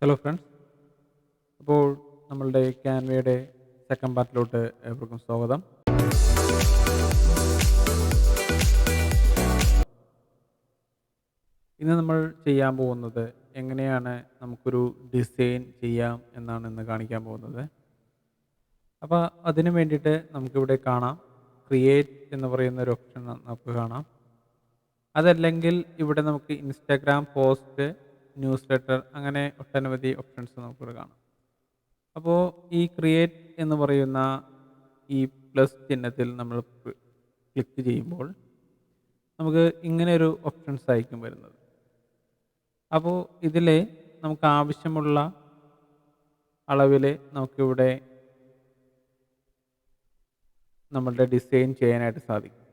Hello friends. അപ്പോൾ നമ്മളുടെ ക്യാൻവയുടെ second പാർട്ടിലോട്ട് ഏവർക്കും സ്വാഗതം. ഇന്ന് നമ്മൾ ചെയ്യാൻ പോകുന്നത് എങ്ങനെയാണ് നമുക്കൊരു ഡിസൈൻ ചെയ്യാം എന്നാണ് ഇന്ന് കാണിക്കാൻ പോകുന്നത്. അപ്പോൾ അതിന് വേണ്ടിയിട്ട് നമുക്കിവിടെ കാണാം, ക്രിയേറ്റ് എന്ന് പറയുന്ന ഒരു ഓപ്ഷൻ നമുക്ക് കാണാം. അതല്ലെങ്കിൽ ഇവിടെ നമുക്ക് ഇൻസ്റ്റാഗ്രാം പോസ്റ്റ്, ന്യൂസ് ലെറ്റർ, അങ്ങനെ ഒട്ടനവധി ഓപ്ഷൻസ് നമുക്കിവിടെ കാണാം. അപ്പോൾ ഈ ക്രിയേറ്റ് എന്ന് പറയുന്ന ഈ പ്ലസ് ചിഹ്നത്തിൽ നമ്മൾ ക്ലിക്ക് ചെയ്യുമ്പോൾ നമുക്ക് ഇങ്ങനെ ഒരു ഓപ്ഷൻസ് ആയിരിക്കും വരുന്നത്. അപ്പോൾ ഇതിൽ നമുക്ക് ആവശ്യമുള്ള അളവിൽ നമുക്കിവിടെ നമ്മളുടെ ഡിസൈൻ ചെയ്യാനായിട്ട് സാധിക്കും.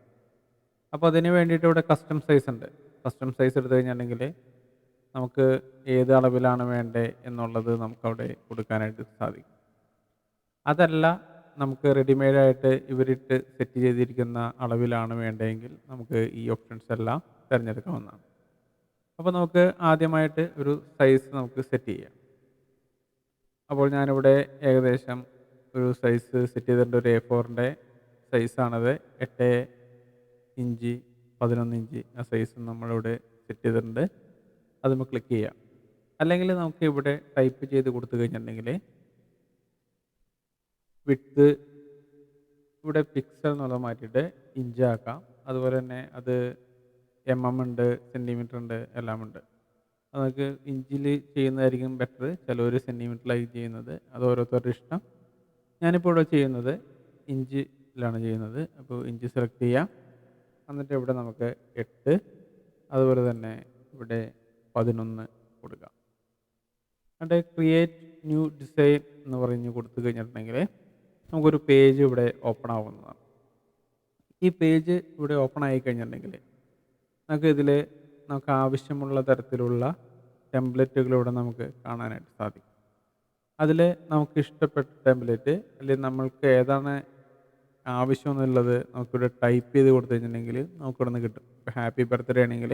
അപ്പോൾ അതിന് വേണ്ടിയിട്ട് ഇവിടെ കസ്റ്റം സൈസ് ഉണ്ട്. കസ്റ്റം സൈസ് എടുത്തു കഴിഞ്ഞിട്ടുണ്ടെങ്കിൽ നമുക്ക് ഏത് അളവിലാണ് വേണ്ടത് എന്നുള്ളത് നമുക്കവിടെ കൊടുക്കാനായിട്ട് സാധിക്കും. അതല്ല, നമുക്ക് റെഡിമെയ്ഡായിട്ട് ഇവരിട്ട് സെറ്റ് ചെയ്തിരിക്കുന്ന അളവിലാണ് വേണ്ടതെങ്കിൽ നമുക്ക് ഈ ഓപ്ഷൻസ് എല്ലാം തിരഞ്ഞെടുക്കാവുന്നതാണ്. അപ്പോൾ നമുക്ക് ആദ്യമായിട്ട് ഒരു സൈസ് നമുക്ക് സെറ്റ് ചെയ്യാം. അപ്പോൾ ഞാനിവിടെ ഏകദേശം ഒരു സൈസ് സെറ്റ് ചെയ്തിട്ടുണ്ട്. ഒരു A4-ൻ്റെ സൈസാണത്. 8 ഇഞ്ച് 11 ഇഞ്ച് ആ സൈസ് നമ്മളിവിടെ സെറ്റ് ചെയ്തിട്ടുണ്ട്. അത് നമുക്ക് ക്ലിക്ക് ചെയ്യാം. അല്ലെങ്കിൽ നമുക്ക് ഇവിടെ ടൈപ്പ് ചെയ്ത് കൊടുത്തു കഴിഞ്ഞിട്ടുണ്ടെങ്കിൽ വിഡ്ത്ത് ഇവിടെ പിക്സൽ എന്നുള്ളത് മാറ്റിയിട്ട് ഇഞ്ചാക്കാം. അതുപോലെ തന്നെ അത് ഉണ്ട്, സെൻറ്റിമീറ്റർ ഉണ്ട്, എല്ലാം ഉണ്ട്. അത് നമുക്ക് ഇഞ്ചിൽ ചെയ്യുന്നതായിരിക്കും ബെറ്റർ. ചിലവർ സെൻറ്റിമീറ്ററിലായിരിക്കും ചെയ്യുന്നത്. അത് ഓരോരുത്തരുടെ ഇഷ്ടം. ഞാനിപ്പോൾ ഇവിടെ ചെയ്യുന്നത് ഇഞ്ചിലാണ് ചെയ്യുന്നത്. അപ്പോൾ ഇഞ്ച് സെലക്ട് ചെയ്യാം. എന്നിട്ട് ഇവിടെ നമുക്ക് 8, അതുപോലെ തന്നെ ഇവിടെ 11 കൊടുക്കാം. എന്നിട്ട് ക്രിയേറ്റ് ന്യൂ ഡിസൈൻ എന്ന് പറഞ്ഞ് കൊടുത്തു കഴിഞ്ഞിട്ടുണ്ടെങ്കിൽ നമുക്കൊരു പേജ് ഇവിടെ ഓപ്പൺ ആവുന്നതാണ്. ഈ പേജ് ഇവിടെ ഓപ്പൺ ആയി കഴിഞ്ഞിട്ടുണ്ടെങ്കിൽ നമുക്ക് ആവശ്യമുള്ള തരത്തിലുള്ള ടെംപ്ലേറ്റുകൾ ഇവിടെ നമുക്ക് കാണാനായിട്ട് സാധിക്കും. അതിൽ നമുക്ക് ഇഷ്ടപ്പെട്ട ടെംപ്ലേറ്റ് അല്ലെങ്കിൽ നമ്മൾക്ക് ഏതാണ് ആവശ്യം എന്നുള്ളത് നമുക്കിവിടെ ടൈപ്പ് ചെയ്ത് കൊടുത്തു കഴിഞ്ഞിട്ടുണ്ടെങ്കിൽ നമുക്കിവിടെ നിന്ന് കിട്ടും. ഇപ്പോൾ ഹാപ്പി ബർത്ത്ഡേ ആണെങ്കിൽ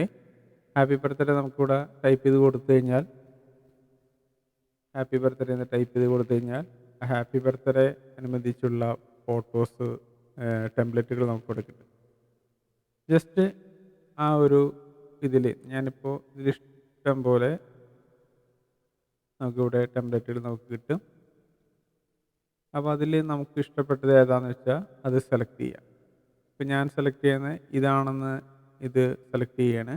ഹാപ്പി ബർത്ത്ഡേ നമുക്കിവിടെ ടൈപ്പ് ചെയ്ത് കൊടുത്തു കഴിഞ്ഞാൽ ഹാപ്പി ബർത്ത്ഡേ എന്ന് ടൈപ്പ് ചെയ്ത് കൊടുത്തു കഴിഞ്ഞാൽ ആ ഹാപ്പി ബർത്ത്ഡേ അനുബന്ധിച്ചുള്ള ഫോട്ടോസ്, ടെംപ്ലേറ്റുകൾ നമുക്കിവിടെ കിട്ടും. ജസ്റ്റ് ആ ഒരു ഇതിൽ ഞാനിപ്പോൾ ഇതിലിഷ്ടം പോലെ നമുക്കിവിടെ ടെംപ്ലേറ്റുകൾ നമുക്ക് കിട്ടും. അപ്പോൾ അതിൽ നമുക്ക് ഇഷ്ടപ്പെട്ടത് ഏതാണെന്ന് വെച്ചാൽ അത് സെലക്ട് ചെയ്യാം. ഇപ്പോൾ ഞാൻ സെലക്ട് ചെയ്യുന്നത് ഇതാണെന്ന് ഇത് സെലക്ട് ചെയ്യാണ്.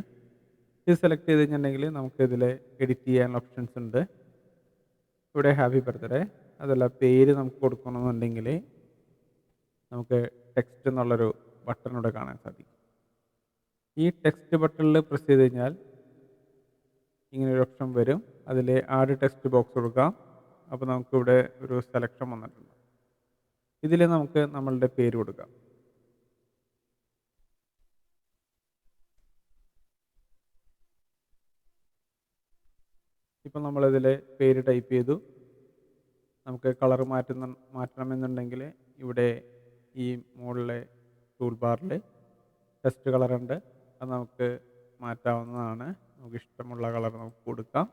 ഇത് സെലക്ട് ചെയ്ത് കഴിഞ്ഞിട്ടുണ്ടെങ്കിൽ നമുക്കിതിൽ എഡിറ്റ് ചെയ്യാനുള്ള ഓപ്ഷൻസ് ഉണ്ട്. ഇവിടെ ഹാപ്പി ബർത്ത്ഡേ, അതല്ല പേര് നമുക്ക് കൊടുക്കണമെന്നുണ്ടെങ്കിൽ നമുക്ക് ടെക്സ്റ്റ് എന്നുള്ളൊരു ബട്ടൺ ഇവിടെ കാണാൻ സാധിക്കും. ഈ ടെക്സ്റ്റ് ബട്ടണിൽ പ്രസ് ചെയ്ത് കഴിഞ്ഞാൽ ഇങ്ങനൊരു ഓപ്ഷൻ വരും. അതിൽ ആഡ് ടെക്സ്റ്റ് ബോക്സ് കൊടുക്കാം. അപ്പോൾ നമുക്കിവിടെ ഒരു സെലക്ഷൻ വന്നിട്ടുണ്ട്. ഇതിൽ നമുക്ക് നമ്മളുടെ പേര് കൊടുക്കാം. ഇപ്പം നമ്മളിതിൽ പേര് ടൈപ്പ് ചെയ്തു. നമുക്ക് കളർ മാറ്റണമെന്നുണ്ടെങ്കിൽ ഇവിടെ ഈ മുകളിലെ ടൂൾ ബാറിൽ ടെക്സ്റ്റ് കളറുണ്ട്. അത് നമുക്ക് മാറ്റാവുന്നതാണ്. നമുക്ക് ഇഷ്ടമുള്ള കളർ നമുക്ക് കൊടുക്കാം.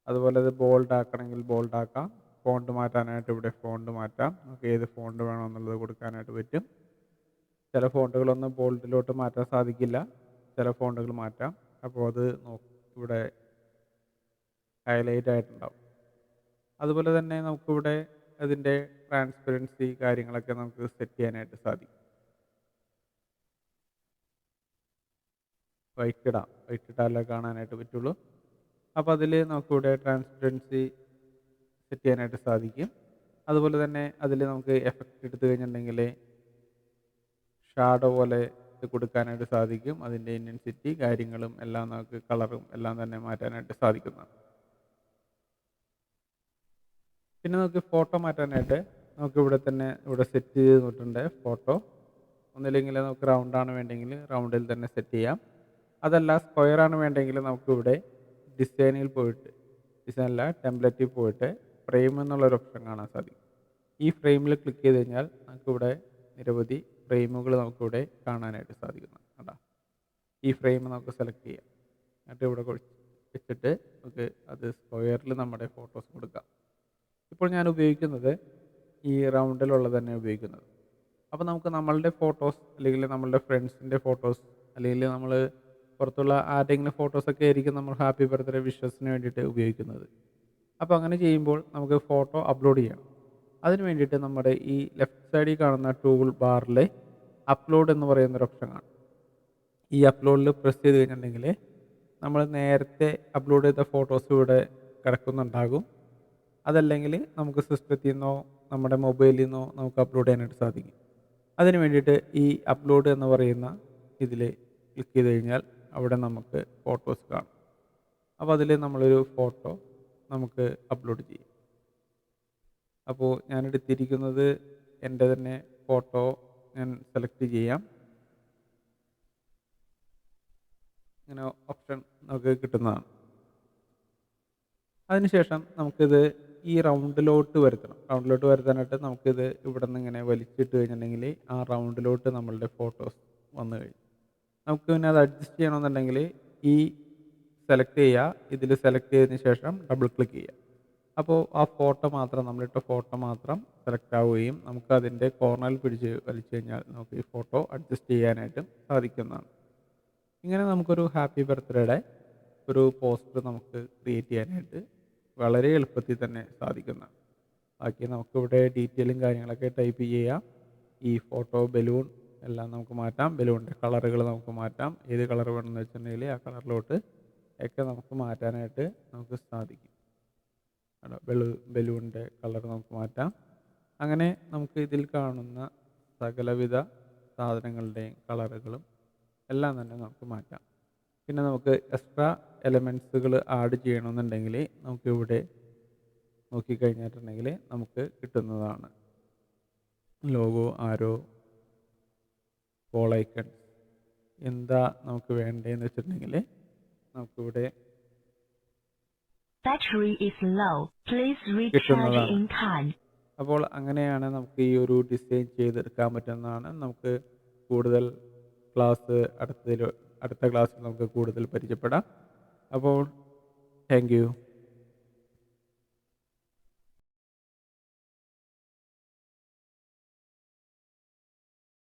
അതുപോലെ ഇത് ബോൾഡ് ആക്കണമെങ്കിൽ ബോൾഡ് ആക്കാം. ഫോണ്ട് മാറ്റാനായിട്ട് ഇവിടെ ഫോണ്ട് മാറ്റാം. നമുക്ക് ഏത് ഫോണ്ട് വേണമെന്നുള്ളത് കൊടുക്കാനായിട്ട് പറ്റും. ചില ഫോണ്ടുകളൊന്നും ബോൾഡിലോട്ട് മാറ്റാൻ സാധിക്കില്ല, ചില ഫോണ്ടുകൾ മാറ്റാം. അപ്പോൾ അത് ഇവിടെ ഹൈലൈറ്റ് ആയിട്ടുണ്ടാവും. അതുപോലെ തന്നെ നമുക്കിവിടെ അതിൻ്റെ ട്രാൻസ്പെറൻസി കാര്യങ്ങളൊക്കെ നമുക്ക് സെറ്റ് ചെയ്യാനായിട്ട് സാധിക്കും. വൈറ്റ് ഇട്ടാലേ കാണാനായിട്ട് പറ്റുള്ളൂ. അപ്പോൾ അതിൽ നമുക്കിവിടെ ട്രാൻസ്പെറൻസി സെറ്റ് ചെയ്യാനായിട്ട് സാധിക്കും. അതുപോലെ തന്നെ അതിൽ നമുക്ക് എഫക്റ്റ് എടുത്തു കഴിഞ്ഞിട്ടുണ്ടെങ്കിൽ ഷാഡോ പോലെ ഇത് കൊടുക്കാനായിട്ട് സാധിക്കും. അതിൻ്റെ ഇൻറ്റൻസിറ്റി കാര്യങ്ങളും എല്ലാം നമുക്ക് കളറും എല്ലാം തന്നെ മാറ്റാനായിട്ട് സാധിക്കുന്നതാണ്. പിന്നെ നമുക്ക് ഫോട്ടോ മാറ്റാനായിട്ട് നമുക്കിവിടെ തന്നെ ഇവിടെ സെറ്റ് ചെയ്തിട്ടുണ്ട് ഫോട്ടോ. ഒന്നില്ലെങ്കിൽ നമുക്ക് റൗണ്ടാണ് വേണ്ടെങ്കിൽ റൗണ്ടിൽ തന്നെ സെറ്റ് ചെയ്യാം. അതല്ല സ്ക്വയറാണ് വേണ്ടെങ്കിൽ നമുക്കിവിടെ ഡിസൈനിൽ പോയിട്ട് ടെംപ്ലേറ്റിൽ പോയിട്ട് ഫ്രെയിം എന്നുള്ളൊരു ഓപ്ഷൻ കാണാൻ സാധിക്കും. ഈ ഫ്രെയിമിൽ ക്ലിക്ക് ചെയ്ത് കഴിഞ്ഞാൽ നമുക്കിവിടെ നിരവധി ഫ്രെയിമുകൾ നമുക്കിവിടെ കാണാനായിട്ട് സാധിക്കുന്നതാണ്. കേട്ടോ, ഈ ഫ്രെയിം നമുക്ക് സെലക്ട് ചെയ്യാം. എന്നിട്ട് ഇവിടെ വെച്ചിട്ട് നമുക്ക് അത് സ്ക്വയറിൽ നമ്മുടെ ഫോട്ടോസ് കൊടുക്കാം. ഇപ്പോൾ ഞാൻ ഉപയോഗിക്കുന്നത് ഈ റൗണ്ടിലുള്ളത് തന്നെ ഉപയോഗിക്കുന്നത്. അപ്പോൾ നമുക്ക് നമ്മളുടെ ഫോട്ടോസ് അല്ലെങ്കിൽ നമ്മളുടെ ഫ്രണ്ട്സിൻ്റെ ഫോട്ടോസ് അല്ലെങ്കിൽ നമ്മൾ പുറത്തുള്ള ആരുടെയെങ്കിലും ഫോട്ടോസൊക്കെ ആയിരിക്കും നമ്മൾ ഹാപ്പി ബർത്ത്ഡേ വിഷസിന് വേണ്ടിയിട്ട് ഉപയോഗിക്കുന്നത്. അപ്പോൾ അങ്ങനെ ചെയ്യുമ്പോൾ നമുക്ക് ഫോട്ടോ അപ്ലോഡ് ചെയ്യണം. അതിന് വേണ്ടിയിട്ട് നമ്മുടെ ഈ ലെഫ്റ്റ് സൈഡിൽ കാണുന്ന ടൂൾ ബാറിൽ അപ്ലോഡ് എന്ന് പറയുന്നൊരു ഓപ്ഷൻ കാണും. ഈ അപ്ലോഡിൽ പ്രസ് ചെയ്ത് കഴിഞ്ഞിട്ടുണ്ടെങ്കിൽ നമ്മൾ നേരത്തെ അപ്ലോഡ് ചെയ്ത ഫോട്ടോസ് ഇവിടെ കിടക്കുന്നുണ്ടാകും. അതല്ലെങ്കിൽ നമുക്ക് സിസ്റ്റത്തിൽ നിന്നോ നമ്മുടെ മൊബൈലിൽ നിന്നോ നമുക്ക് അപ്ലോഡ് ചെയ്യാനായിട്ട് സാധിക്കും. അതിന് വേണ്ടിയിട്ട് ഈ അപ്ലോഡ് എന്ന് പറയുന്ന ഇതിൽ ക്ലിക്ക് ചെയ്ത് കഴിഞ്ഞാൽ അവിടെ നമുക്ക് ഫോട്ടോസ് കാണും. അപ്പോൾ അതിൽ നമ്മളൊരു ഫോട്ടോ നമുക്ക് അപ്ലോഡ് ചെയ്യും. അപ്പോൾ ഞാൻ എടുത്തിരിക്കുന്നത് എൻ്റെ തന്നെ ഫോട്ടോ ഞാൻ സെലക്ട് ചെയ്യാം. ഇങ്ങനെ ഓപ്ഷൻ നമുക്ക് കിട്ടുന്നതാണ്. അതിനുശേഷം നമുക്കിത് ഈ റൗണ്ടിലോട്ട് വരുത്തണം. റൗണ്ടിലോട്ട് വരുത്താനായിട്ട് നമുക്കിത് ഇവിടെ നിന്ന് ഇങ്ങനെ വലിച്ചിട്ട് കഴിഞ്ഞിട്ടുണ്ടെങ്കിൽ ആ റൗണ്ടിലോട്ട് നമ്മളുടെ ഫോട്ടോസ് വന്നു കഴിഞ്ഞു. നമുക്ക് പിന്നെ അത് അഡ്ജസ്റ്റ് ചെയ്യണമെന്നുണ്ടെങ്കിൽ ഈ സെലക്ട് ചെയ്യുക. ഇതിൽ സെലക്ട് ചെയ്തതിന് ശേഷം ഡബിൾ ക്ലിക്ക് ചെയ്യുക. അപ്പോൾ ആ ഫോട്ടോ മാത്രം നമ്മളിട്ട ഫോട്ടോ മാത്രം സെലക്ട് ആവുകയും നമുക്ക് അതിൻ്റെ കോർണറിൽ പിടിച്ച് വലിച്ചു കഴിഞ്ഞാൽ നമുക്ക് ഈ ഫോട്ടോ അഡ്ജസ്റ്റ് ചെയ്യാനായിട്ടും സാധിക്കുന്നതാണ്. ഇങ്ങനെ നമുക്കൊരു ഹാപ്പി ബർത്ത്ഡേയുടെ ഒരു പോസ്റ്റർ നമുക്ക് ക്രിയേറ്റ് ചെയ്യാനായിട്ട് വളരെ എളുപ്പത്തിൽ തന്നെ സാധിക്കുന്നതാണ്. ബാക്കി നമുക്കിവിടെ ഡീറ്റെയിലും കാര്യങ്ങളൊക്കെ ടൈപ്പ് ചെയ്യാം. ഈ ഫോട്ടോ ബലൂൺ എല്ലാം നമുക്ക് മാറ്റാം. ബലൂണിൻ്റെ കളറുകൾ നമുക്ക് മാറ്റാം. ഏത് കളർ വേണമെന്ന് വെച്ചിട്ടുണ്ടെങ്കിൽ ആ കളറിലോട്ട് ഒക്കെ നമുക്ക് മാറ്റാനായിട്ട് നമുക്ക് സാധിക്കും. ബലൂണിൻ്റെ കളർ നമുക്ക് മാറ്റാം. അങ്ങനെ നമുക്ക് ഇതിൽ കാണുന്ന സകലവിധ സാധനങ്ങളുടെയും കളറുകളും എല്ലാം തന്നെ നമുക്ക് മാറ്റാം. പിന്നെ നമുക്ക് എക്സ്ട്രാ എലമെൻസുകൾ ആഡ് ചെയ്യണമെന്നുണ്ടെങ്കിൽ നമുക്കിവിടെ നോക്കിക്കഴിഞ്ഞിട്ടുണ്ടെങ്കിൽ നമുക്ക് കിട്ടുന്നതാണ്. ലോഗോ, ആരോ, പോൾ ഐക്കൺസ് എന്താ നമുക്ക് വേണ്ടതെന്ന് വെച്ചിട്ടുണ്ടെങ്കിൽ നമുക്കിവിടെ കിട്ടുന്നതാണ്. അപ്പോൾ അങ്ങനെയാണ് നമുക്ക് ഈ ഒരു ഡിസൈൻ ചെയ്തെടുക്കാൻ പറ്റുന്നതാണ്. നമുക്ക് കൂടുതൽ അടുത്ത ക്ലാസ്സിൽ നമുക്ക് കൂടുതൽ പരിചയപ്പെടാം. അപ്പോൾ താങ്ക് യു.